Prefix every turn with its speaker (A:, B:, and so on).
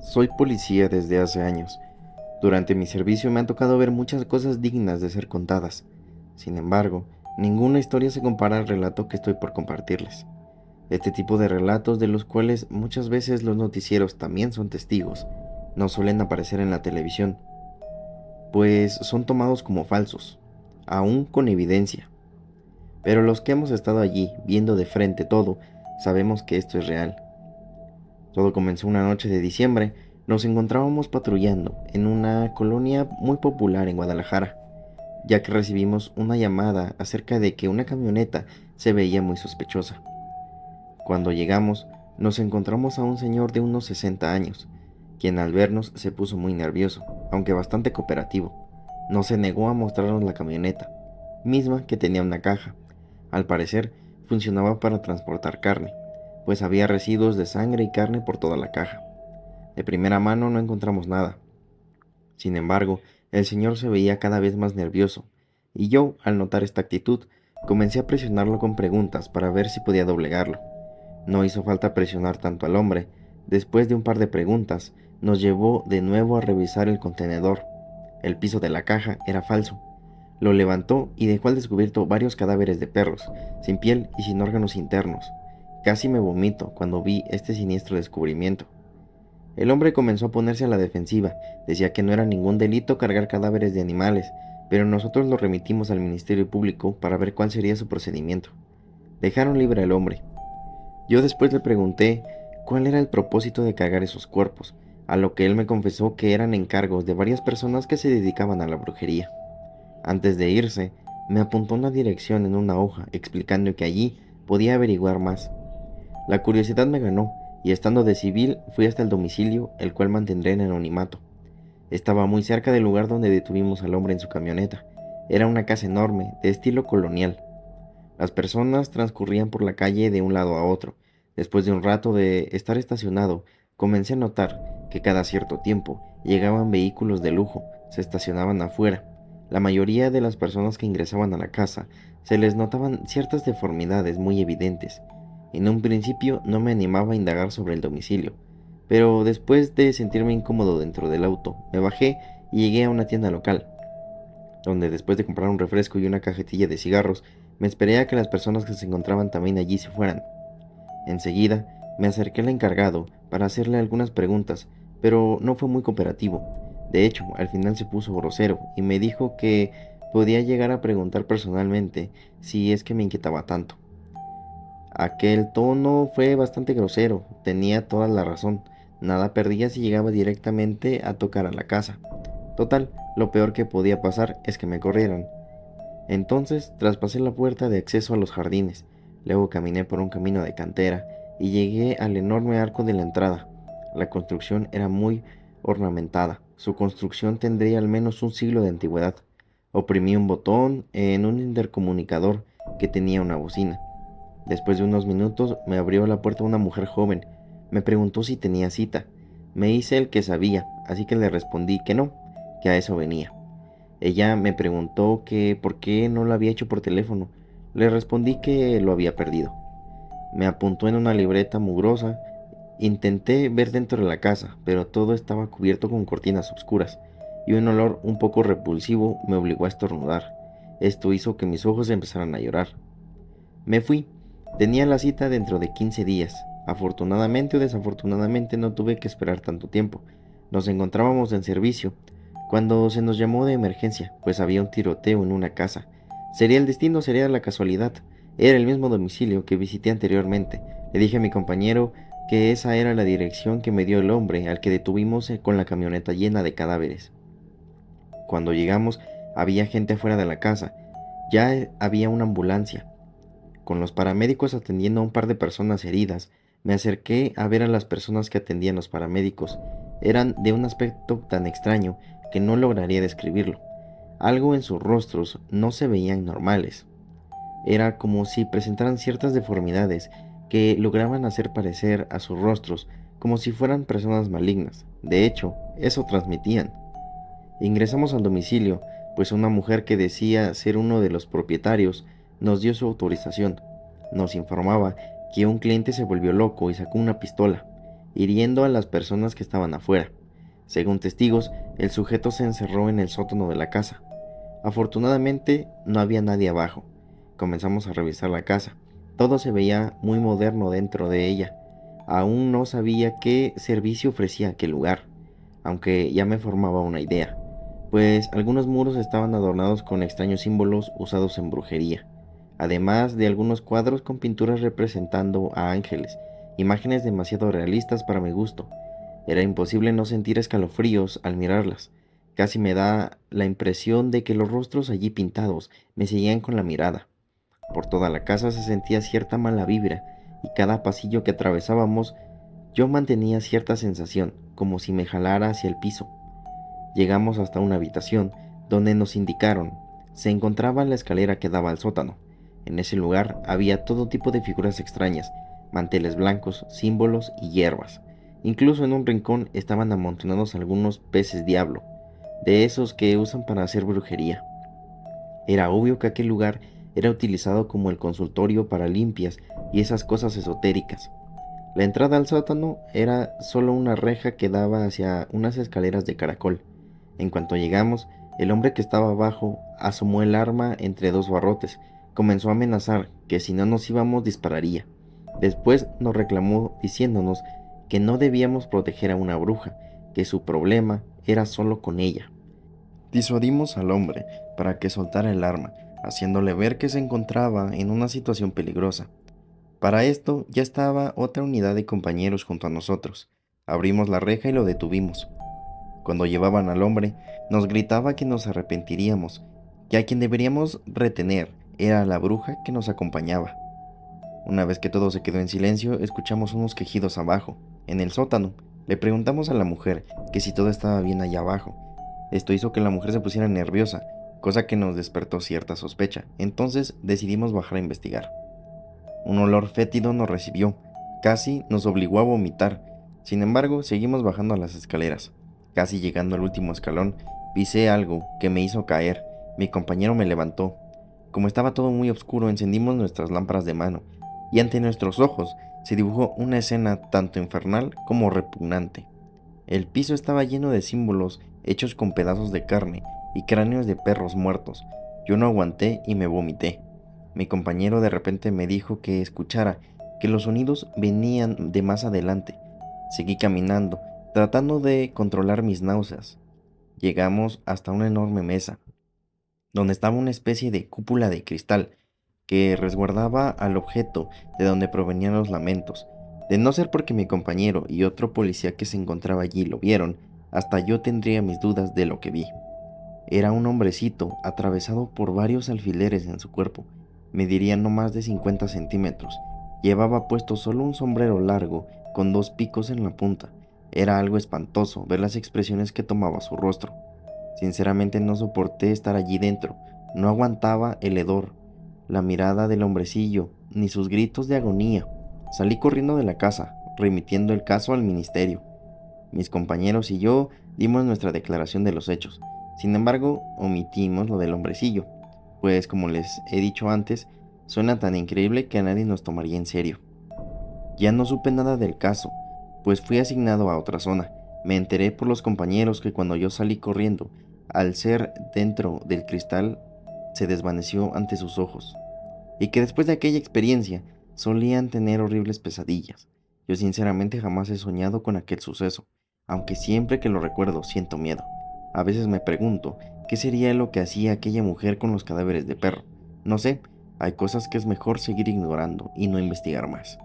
A: Soy policía desde hace años. Durante mi servicio me han tocado ver muchas cosas dignas de ser contadas. Sin embargo, ninguna historia se compara al relato que estoy por compartirles. Este tipo de relatos, de los cuales muchas veces los noticieros también son testigos, no suelen aparecer en la televisión, pues son tomados como falsos, aún con evidencia. Pero los que hemos estado allí, viendo de frente todo, sabemos que esto es real. Todo comenzó una noche de diciembre. Nos encontrábamos patrullando en una colonia muy popular en Guadalajara, ya que recibimos una llamada acerca de que una camioneta se veía muy sospechosa. Cuando llegamos, nos encontramos a un señor de unos 60 años, quien al vernos se puso muy nervioso, aunque bastante cooperativo. No se negó a mostrarnos la camioneta, misma que tenía una caja. Al parecer, funcionaba para transportar carne, pues había residuos de sangre y carne por toda la caja. De primera mano no encontramos nada. Sin embargo, el señor se veía cada vez más nervioso, y yo, al notar esta actitud, comencé a presionarlo con preguntas para ver si podía doblegarlo. No hizo falta presionar tanto al hombre. Después de un par de preguntas, nos llevó de nuevo a revisar el contenedor. El piso de la caja era falso. Lo levantó y dejó al descubierto varios cadáveres de perros, sin piel y sin órganos internos. Casi me vomito cuando vi este siniestro descubrimiento. El hombre comenzó a ponerse a la defensiva. Decía que no era ningún delito cargar cadáveres de animales, pero nosotros lo remitimos al Ministerio Público para ver cuál sería su procedimiento. Dejaron libre al hombre. Yo después le pregunté cuál era el propósito de cargar esos cuerpos, a lo que él me confesó que eran encargos de varias personas que se dedicaban a la brujería. Antes de irse, me apuntó una dirección en una hoja explicando que allí podía averiguar más. La curiosidad me ganó, y estando de civil fui hasta el domicilio, el cual mantendré en anonimato. Estaba muy cerca del lugar donde detuvimos al hombre en su camioneta. Era una casa enorme, de estilo colonial. Las personas transcurrían por la calle de un lado a otro. Después de un rato de estar estacionado, comencé a notar que cada cierto tiempo llegaban vehículos de lujo, se estacionaban afuera. La mayoría de las personas que ingresaban a la casa se les notaban ciertas deformidades muy evidentes. En un principio no me animaba a indagar sobre el domicilio, pero después de sentirme incómodo dentro del auto, me bajé y llegué a una tienda local, donde después de comprar un refresco y una cajetilla de cigarros, me esperé a que las personas que se encontraban también allí se fueran. Enseguida me acerqué al encargado para hacerle algunas preguntas, pero no fue muy cooperativo. De hecho, al final se puso grosero y me dijo que podía llegar a preguntar personalmente si es que me inquietaba tanto. Aquel tono fue bastante grosero, tenía toda la razón. Nada perdía si llegaba directamente a tocar a la casa. Total, lo peor que podía pasar es que me corrieran. Entonces traspasé la puerta de acceso a los jardines, luego caminé por un camino de cantera y llegué al enorme arco de la entrada. La construcción era muy ornamentada. Su construcción tendría al menos un siglo de antigüedad. Oprimí un botón en un intercomunicador que tenía una bocina. Después de unos minutos me abrió la puerta una mujer joven. Me preguntó si tenía cita. Me hice el que sabía, así que le respondí que no, que a eso venía. Ella me preguntó que por qué no lo había hecho por teléfono. Le respondí que lo había perdido. Me apuntó en una libreta mugrosa. Intenté ver dentro de la casa, pero todo estaba cubierto con cortinas oscuras, y un olor un poco repulsivo me obligó a estornudar. Esto hizo que mis ojos empezaran a llorar. Me fui. Tenía la cita dentro de 15 días. Afortunadamente o desafortunadamente no tuve que esperar tanto tiempo. Nos encontrábamos en servicio cuando se nos llamó de emergencia, pues había un tiroteo en una casa. Sería el destino, sería la casualidad. Era el mismo domicilio que visité anteriormente. Le dije a mi compañero que esa era la dirección que me dio el hombre al que detuvimos con la camioneta llena de cadáveres. Cuando llegamos, había gente afuera de la casa. Ya había una ambulancia, con los paramédicos atendiendo a un par de personas heridas. Me acerqué a ver a las personas que atendían los paramédicos. Eran de un aspecto tan extraño que no lograría describirlo. Algo en sus rostros no se veían normales. Era como si presentaran ciertas deformidades que lograban hacer parecer a sus rostros como si fueran personas malignas. De hecho, eso transmitían. Ingresamos al domicilio, pues una mujer que decía ser uno de los propietarios nos dio su autorización. Nos informaba que un cliente se volvió loco y sacó una pistola. hiriendo a las personas que estaban afuera. Según testigos, el sujeto se encerró en el sótano de la casa. Afortunadamente, no había nadie abajo. Comenzamos a revisar la casa. Todo se veía muy moderno dentro de ella. Aún no sabía qué servicio ofrecía aquel lugar, aunque ya me formaba una idea, pues algunos muros estaban adornados con extraños símbolos usados en brujería, además de algunos cuadros con pinturas representando a ángeles, imágenes demasiado realistas para mi gusto. Era imposible no sentir escalofríos al mirarlas. Casi me da la impresión de que los rostros allí pintados me seguían con la mirada. Por toda la casa se sentía cierta mala vibra, y cada pasillo que atravesábamos yo mantenía cierta sensación, como si me jalara hacia el piso. Llegamos hasta una habitación, donde nos indicaron se encontraba la escalera que daba al sótano. En ese lugar había todo tipo de figuras extrañas, manteles blancos, símbolos y hierbas. Incluso en un rincón estaban amontonados algunos peces diablo, de esos que usan para hacer brujería. Era obvio que aquel lugar era utilizado como el consultorio para limpias y esas cosas esotéricas. La entrada al sótano era solo una reja que daba hacia unas escaleras de caracol. En cuanto llegamos, el hombre que estaba abajo asomó el arma entre dos barrotes. Comenzó a amenazar que si no nos íbamos dispararía. Después nos reclamó diciéndonos que no debíamos proteger a una bruja, que su problema era solo con ella. Disuadimos al hombre para que soltara el arma, haciéndole ver que se encontraba en una situación peligrosa. Para esto ya estaba otra unidad de compañeros junto a nosotros. Abrimos la reja y lo detuvimos. Cuando llevaban al hombre, nos gritaba que nos arrepentiríamos, que a quien deberíamos retener era la bruja que nos acompañaba. Una vez que todo se quedó en silencio, escuchamos unos quejidos abajo, en el sótano. Le preguntamos a la mujer que si todo estaba bien allá abajo. Esto hizo que la mujer se pusiera nerviosa, cosa que nos despertó cierta sospecha. Entonces decidimos bajar a investigar. Un olor fétido nos recibió, casi nos obligó a vomitar. Sin embargo, seguimos bajando las escaleras. Casi llegando al último escalón, pisé algo que me hizo caer. Mi compañero me levantó. Como estaba todo muy oscuro, encendimos nuestras lámparas de mano, y ante nuestros ojos se dibujó una escena tanto infernal como repugnante. El piso estaba lleno de símbolos hechos con pedazos de carne y cráneos de perros muertos. Yo no aguanté y me vomité. Mi compañero de repente me dijo que escuchara, que los sonidos venían de más adelante. Seguí caminando, tratando de controlar mis náuseas. Llegamos hasta una enorme mesa, donde estaba una especie de cúpula de cristal que resguardaba al objeto de donde provenían los lamentos. De no ser porque mi compañero y otro policía que se encontraba allí lo vieron, hasta yo tendría mis dudas de lo que vi. Era un hombrecito atravesado por varios alfileres en su cuerpo. Mediría no más de 50 centímetros. Llevaba puesto solo un sombrero largo con dos picos en la punta. Era algo espantoso ver las expresiones que tomaba su rostro. Sinceramente no soporté estar allí dentro. No aguantaba el hedor, la mirada del hombrecillo, ni sus gritos de agonía. Salí corriendo de la casa, remitiendo el caso al ministerio. Mis compañeros y yo dimos nuestra declaración de los hechos. Sin embargo, omitimos lo del hombrecillo, pues como les he dicho antes, suena tan increíble que a nadie nos tomaría en serio. Ya no supe nada del caso, pues fui asignado a otra zona. Me enteré por los compañeros que cuando yo salí corriendo, al ser dentro del cristal, se desvaneció ante sus ojos, y que después de aquella experiencia solían tener horribles pesadillas. Yo sinceramente jamás he soñado con aquel suceso, aunque siempre que lo recuerdo siento miedo. A veces me pregunto qué sería lo que hacía aquella mujer con los cadáveres de perro. No sé, hay cosas que es mejor seguir ignorando y no investigar más.